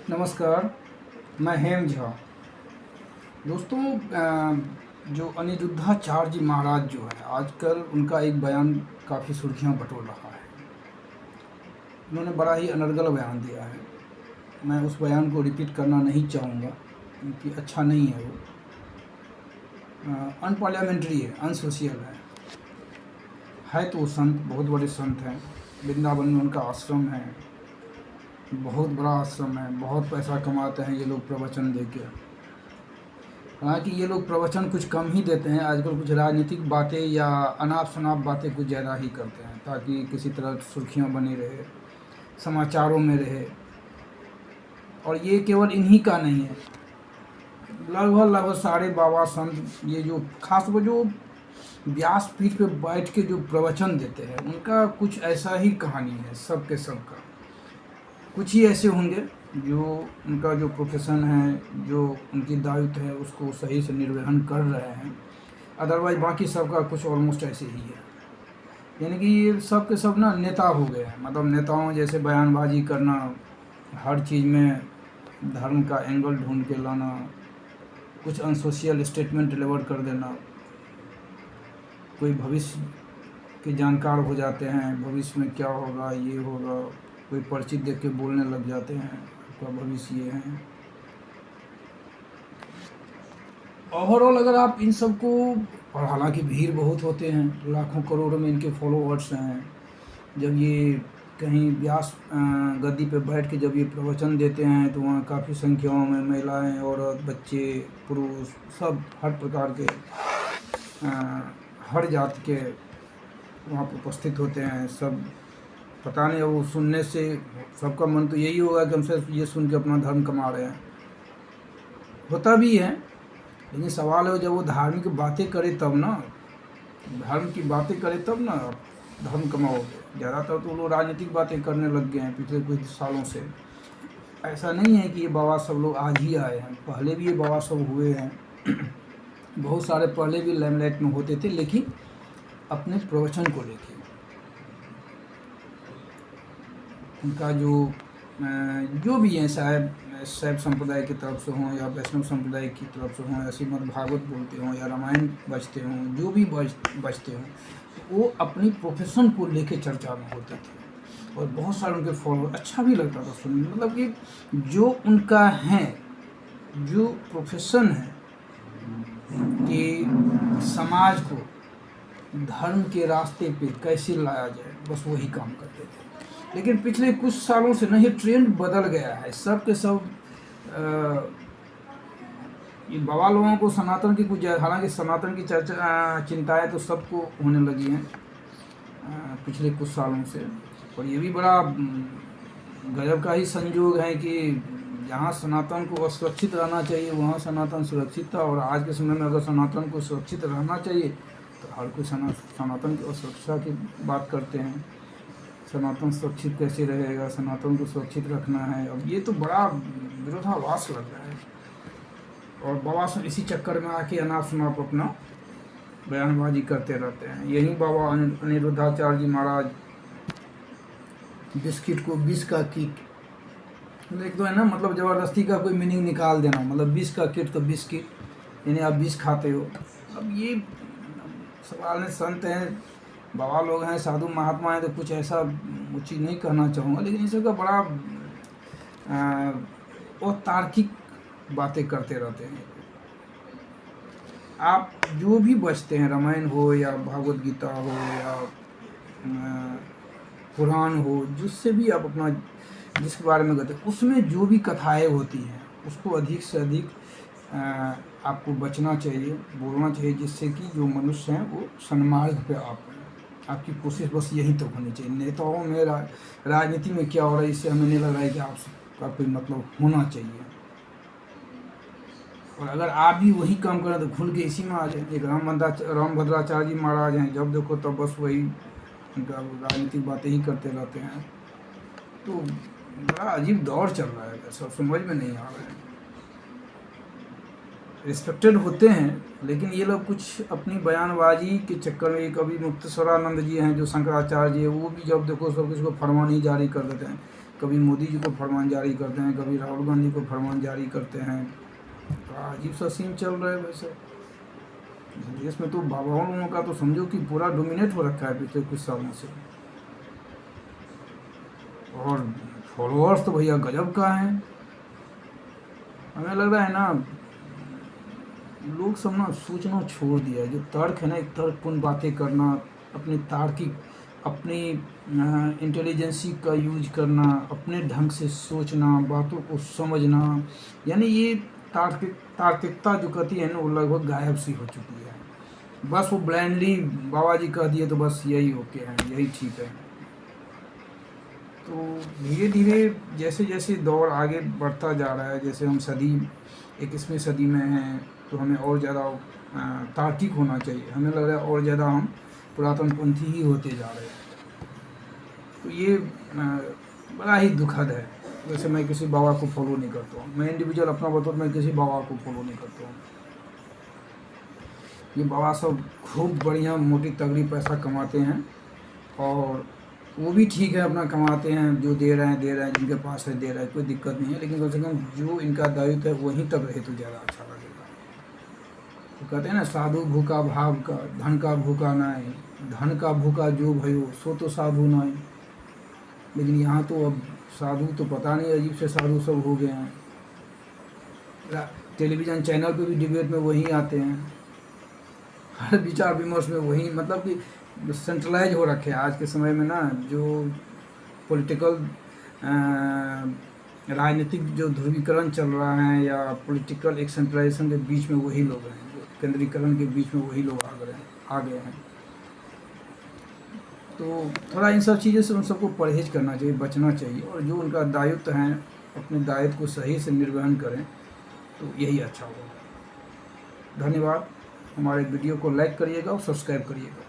नमस्कार, मैं हेम झा। दोस्तों, जो अनिरुद्धाचार्य जी महाराज जो है, आजकल उनका एक बयान काफ़ी सुर्खियाँ बटोर रहा है। उन्होंने बड़ा ही अनर्गल बयान दिया है। मैं उस बयान को रिपीट करना नहीं चाहूँगा क्योंकि अच्छा नहीं है। वो अनपार्लियामेंट्री है, अनसोशियल है तो वो संत, बहुत बड़े संत हैं। वृंदावन में उनका आश्रम है, बहुत बड़ा आश्रम है, बहुत पैसा कमाते हैं ये लोग प्रवचन दे के। हालांकि ये लोग प्रवचन कुछ कम ही देते हैं, आजकल कुछ राजनीतिक बातें या अनाप शनाप बातें कुछ ज़्यादा ही करते हैं ताकि किसी तरह सुर्खियाँ बनी रहे, समाचारों में रहे। और ये केवल इन्हीं का नहीं है, लगभग सारे बाबा संत, ये जो खास वो जो व्यासपीठ पे बैठ के जो प्रवचन देते हैं, उनका कुछ ऐसा ही कहानी है सबके सबका। कुछ ही ऐसे होंगे जो उनका जो प्रोफेशन है, जो उनकी दायित्व है, उसको सही से निर्वहन कर रहे हैं। अदरवाइज बाकी सबका कुछ ऑलमोस्ट ऐसे ही है। यानी कि ये सब के सब ना नेता हो गए हैं, मतलब नेताओं जैसे बयानबाजी करना, हर चीज़ में धर्म का एंगल ढूंढ के लाना, कुछ अनसोशियल स्टेटमेंट डिलीवर कर देना। कोई भविष्य के जानकार हो जाते हैं, भविष्य में क्या होगा, ये होगा। कोई पर्ची देख के बोलने लग जाते हैं आपका भविष्य ये है। ओवरऑल अगर आप इन सब को, और हालांकि भीड़ बहुत होते हैं, लाखों करोड़ों में इनके फॉलोअर्स हैं। जब ये कहीं व्यास गद्दी पे बैठ के जब ये प्रवचन देते हैं तो वहाँ काफ़ी संख्याओं में महिलाएं, औरत, बच्चे, पुरुष, सब हर प्रकार के, हर जाति के वहाँ पर उपस्थित होते हैं। सब पता नहीं, वो सुनने से सबका मन तो यही होगा कि हमसे ये सुन के अपना धर्म कमा रहे हैं। होता भी है, लेकिन सवाल है जब वो धार्मिक बातें करे तब ना, धर्म की बातें करे तब ना धर्म कमाओगे। ज़्यादातर तो लोग राजनीतिक बातें करने लग गए हैं पिछले कुछ सालों से। ऐसा नहीं है कि ये बाबा सब लोग आज ही आए हैं, पहले भी ये बाबा सब हुए हैं। बहुत सारे पहले भी लाइमलाइट में होते थे, लेकिन अपने प्रवचन को लेके उनका जो भी है, शायद शैव संप्रदाय की तरफ से हों या वैष्णव संप्रदाय की तरफ से हों, या श्रीमद् भागवत बोलते हों या रामायण बजते हों, जो भी बजते हों, वो अपनी प्रोफेशन को लेके चर्चा में होते थे। और बहुत सारे उनके फॉलोअर, अच्छा भी लगता था सुनने, मतलब कि जो उनका है, जो प्रोफेशन है कि समाज को धर्म के रास्ते पे कैसे लाया जाए, बस वही काम करते थे। लेकिन पिछले कुछ सालों से ना ये ट्रेंड बदल गया है। सब के सब ये बाबा लोगों को सनातन की कुछ, हालांकि सनातन की चर्चा, चिंताएं तो सबको होने लगी हैं पिछले कुछ सालों से। और ये भी बड़ा गजब का ही संयोग है कि जहाँ सनातन को असुरक्षित रहना चाहिए वहाँ सनातन सुरक्षित था, और आज के समय में अगर सनातन को सुरक्षित रहना चाहिए तो हर कोई सनातन की असुरक्षा की बात करते हैं। सनातन सुरक्षित कैसे रहेगा, सनातन को सुरक्षित रखना है। अब ये तो बड़ा विरोधाभास लग रहा है, और बाबा सब इसी चक्कर में आके अनाप शनाप अपना बयानबाजी करते रहते हैं। यही बाबा अनिरुद्धाचार्य जी महाराज बिस्किट को 20 का किट, एक तो है ना, मतलब ज़बरदस्ती का कोई मीनिंग निकाल देना, मतलब 20 का किट तो बिस्किट, यानी आप 20 खाते हो। अब ये सवाल है, संत हैं, बाबा लोग हैं, साधु महात्मा हैं, तो कुछ ऐसा वो चीज़ नहीं कहना चाहूँगा, लेकिन इस सबका बड़ा अतार्किक बातें करते रहते हैं। आप जो भी बचते हैं, रामायण हो या भागवत गीता हो या पुराण हो, जिससे भी आप अपना, जिसके बारे में कहते हैं, उसमें जो भी कथाएँ होती हैं उसको अधिक से अधिक आपको बचना चाहिए, बोलना चाहिए, जिससे कि जो मनुष्य हैं वो सन्मार्ग पे आ पाए। आपकी कोशिश बस यही तक होनी चाहिए। नेताओं में, राजनीति में क्या हो रहा है, इससे हमें नहीं लग रहा है कि आपका कोई मतलब होना चाहिए। और अगर आप भी वही काम करें तो खुल के इसी में आ जाए। एक रामभद्राचार्य जी महाराज हैं, जब देखो तब बस वही उनका राजनीतिक बातें ही करते रहते हैं। तो बड़ा अजीब दौर चल रहा है, सब समझ में नहीं आ रहा है। रिस्पेक्टेड होते हैं, लेकिन ये लोग कुछ अपनी बयानबाजी के चक्कर में, कभी मुक्तेश्वरानंद जी हैं जो शंकराचार्य जी है, वो भी जब देखो सब किसी को फरमान ही जारी कर देते हैं। कभी मोदी जी को फरमान जारी करते हैं, कभी राहुल गांधी को फरमान जारी करते हैं। अजीब सा सीन चल रहा है। वैसे देश में तो बाबा लोगों का तो समझो कि पूरा डोमिनेट हो रखा है पिछले कुछ सालों से, और फॉलोअर्स तो भैया गजब का है। हमें लग रहा है ना लोग सब ना सोचना छोड़ दिया है। जो तर्क है ना, एक तर्कपूर्ण बातें करना, अपनी तार्किक, अपनी इंटेलिजेंसी का यूज करना, अपने ढंग से सोचना, बातों को समझना, यानी ये तार्किकता जो कहती है ना वो लगभग गायब सी हो चुकी है। बस वो ब्लाइंडली बाबा जी कह दिए तो बस यही ओके है, यही ठीक है। तो धीरे धीरे जैसे जैसे दौर आगे बढ़ता जा रहा है, जैसे हम सदी 21वीं सदी में हैं, तो हमें और ज़्यादा तार्किक होना चाहिए। हमें लग रहा है और ज़्यादा हम पुरातनपंथी ही होते जा रहे हैं। तो ये बड़ा ही दुखद है। वैसे मैं किसी बाबा को फॉलो नहीं करता हूँ, मैं इंडिविजुअल अपना बतौर मैं किसी बाबा को फॉलो नहीं करता हूँ। ये बाबा सब खूब बढ़िया मोटी तगड़ी पैसा कमाते हैं, और वो भी ठीक है अपना कमाते हैं, जो दे रहे हैं, जिनके पास है दे रहे हैं, कोई दिक्कत नहीं है। लेकिन कम से कम जो इनका दायित्व है वहीं तक रहे तो ज़्यादा अच्छा लगेगा। तो कहते हैं ना, साधु भूखा भाव का, धन का भूखा नाई, धन का भूखा जो भयो सो तो साधु नाई। लेकिन यहाँ तो अब साधु तो पता नहीं अजीब से साधु सब हो गए हैं। टेलीविज़न चैनल पे भी डिबेट में वही आते हैं, हर विचार विमर्श में वही, मतलब कि सेंट्रलाइज हो रखे हैं आज के समय में ना। जो पॉलिटिकल राजनीतिक जो ध्रुवीकरण चल रहा है, या पॉलिटिकल एक सेंट्रलाइजेशन के बीच में वही लोग हैं, जो केंद्रीकरण के बीच में वही लोग आ गए हैं। तो थोड़ा इन सब चीज़ों से उन सबको परहेज करना चाहिए, बचना चाहिए, और जो उनका दायित्व है अपने दायित्व को सही से निर्वहन करें, तो यही अच्छा होगा। धन्यवाद। हमारे वीडियो को लाइक करिएगा और सब्सक्राइब करिएगा।